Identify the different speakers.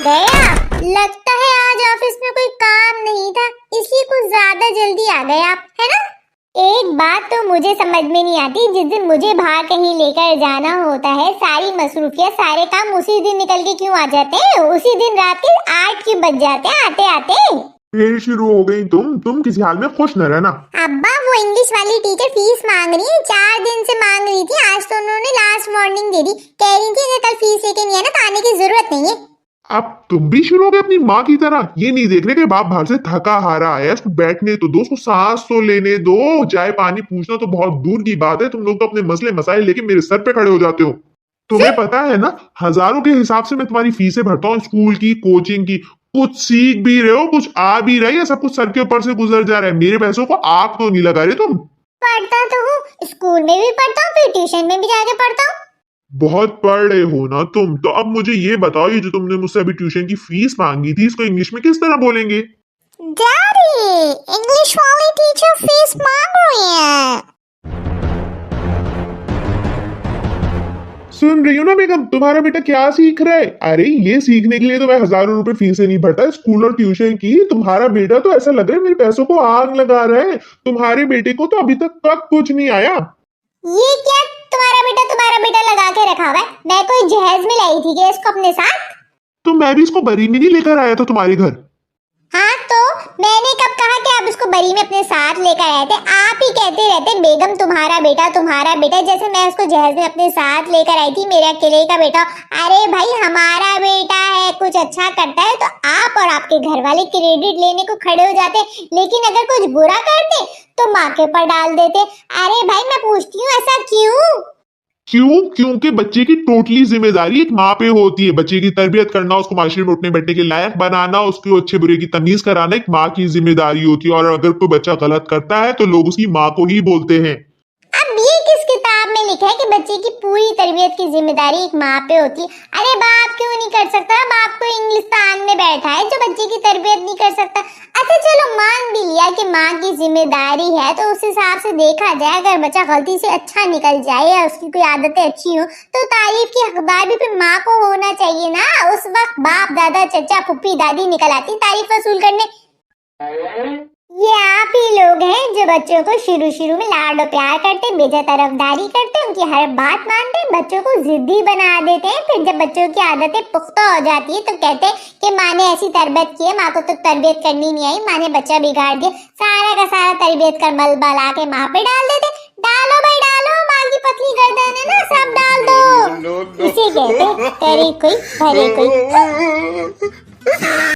Speaker 1: गए आप। लगता है आज ऑफिस में कोई काम नहीं था, इसलिए कुछ ज्यादा जल्दी आ गए आप, है ना? एक बात तो मुझे समझ में नहीं आती, जिस दिन मुझे बाहर कहीं लेकर जाना होता है, सारी मसरूफियत सारे काम उसी दिन निकल के क्यों आ जाते हैं? उसी दिन रात के 8 क्यों बज जाते हैं आते आते?
Speaker 2: फिर शुरू हो गई तुम किसी हाल में खुश न रहना।
Speaker 1: अब्बा वो इंग्लिश वाली टीचर फीस मांग रही है, 4 दिन से मांग रही थी, आज तो उन्होंने लास्ट वार्निंग दे दी। कह रही थी अगर कल फीस लेके नहीं है ना तो आने की जरूरत नहीं है।
Speaker 2: अब तुम भी शुरू हो गए अपनी माँ की तरह। ये नहीं देख रहे कि बाप बाहर से थका हारा आया, उसको बैठने तो दो, उसको सांस तो लेने दो। चाय पानी पूछना तो बहुत दूर की बात है, तुम लोग तो अपने मसले मसाइल लेके मेरे सर पे खड़े हो जाते हो। तुम्हें पता है ना, हजारों के हिसाब से मैं तुम्हारी फीसें भरता हूँ, स्कूल की, कोचिंग की। कुछ सीख भी रहे हो, कुछ आ भी रही है, सब कुछ सर के ऊपर से गुजर जा रहा है। मेरे पैसों को आग तो नहीं लगा रहे तुम।
Speaker 1: पढ़ता तो हूँ, स्कूल में भी पढ़ता हूँ, फिर ट्यूशन में भी जाके पढ़ता हूँ।
Speaker 2: बहुत पढ़ रहे हो ना तुम। तो अब मुझे ये बताओ, ये जो तुमने मुझसे अभी ट्यूशन की फीस मांगी थी, इसको इंग्लिश में किस तरह बोलेंगे?
Speaker 1: डैडी, इंग्लिश वाली टीचर फीस मांग रही है।
Speaker 2: सुन रही हो ना बेगम, तुम्हारा बेटा क्या सीख रहा है? अरे ये सीखने के लिए तो मैं हजारों रुपए फीसें नहीं भरता स्कूल और ट्यूशन की। तुम्हारा बेटा तो ऐसा लग रहा है मेरे पैसों को आग लगा रहा है। तुम्हारे बेटे को तो अभी तक कुछ नहीं आया।
Speaker 1: ये क्या तुम्हारा बेटा लगा के रखा हुआ है? मैं कोई जहेज में लाई थी क्या इसको अपने साथ?
Speaker 2: तो मैं भी इसको बरी में नहीं लेकर आया था तुम्हारे घर।
Speaker 1: हाँ तो मैंने कब कहा कि आप इसको बरी में अपने साथ लेकर आए थे? आप ही कहते रहते बेगम तुम्हारा बेटा, जैसे मैं उसको जहेज में अपने साथ लेकर आई थी, मेरे अकेले का बेटा। अरे भाई हमारा बेटा है, कुछ अच्छा करता है तो आप और आपके घर वाले क्रेडिट लेने को खड़े हो जाते, लेकिन अगर कुछ बुरा करते तो माँ के ऊपर डाल देते। अरे भाई मैं पूछती हूँ ऐसा क्यों?
Speaker 2: क्योंकि बच्चे की टोटली जिम्मेदारी एक माँ पे होती है। बच्चे की तरबियत करना, उसको माशरे में उठने बैठने के लायक बनाना, उसको अच्छे बुरे की तमीज कराना एक माँ की जिम्मेदारी होती है। और अगर कोई बच्चा गलत करता है तो लोग उसकी माँ को ही बोलते हैं।
Speaker 1: अब ये किस किताब में लिखा है कि बच्चे की पूरी तरबियत की जिम्मेदारी एक माँ पे होती है? अरे बाप क्यों नहीं कर सकता? बाप तो इंग्लिस्तान में बैठा है जो बच्चे की तरबियत नहीं कर सकता। अच्छा चलो मान भी लिया कि माँ की जिम्मेदारी है, तो उस हिसाब से देखा जाए अगर बच्चा गलती से अच्छा निकल जाए या उसकी कोई आदतें अच्छी हो तो तारीफ की हकदार भी फिर माँ को होना चाहिए ना। उस वक्त बाप दादा चचा फुप्पी दादी निकल आती तारीफ वसूल करने। ये आप ही लोग हैं जो बच्चों को शुरू में लाड और प्यार करते, बेजतरफदारी करते, उनकी हर बात मानते, बच्चों को जिद्दी बना देते हैं। फिर जब बच्चों की आदतें पुख्ता हो जाती है तो कहते हैं कि माँ ने ऐसी तरबियत की है, माँ को तो तरबियत करनी नहीं आई, माँ ने बच्चा बिगाड़ दिया। सारा का सारा तरबियत कर मलबा ला के माँ पे डाल देते। डालो भाई डालो, माँ की पतली गर्दन है ना, सब डाल दो। इसे कहते करे कोई भरे कोई।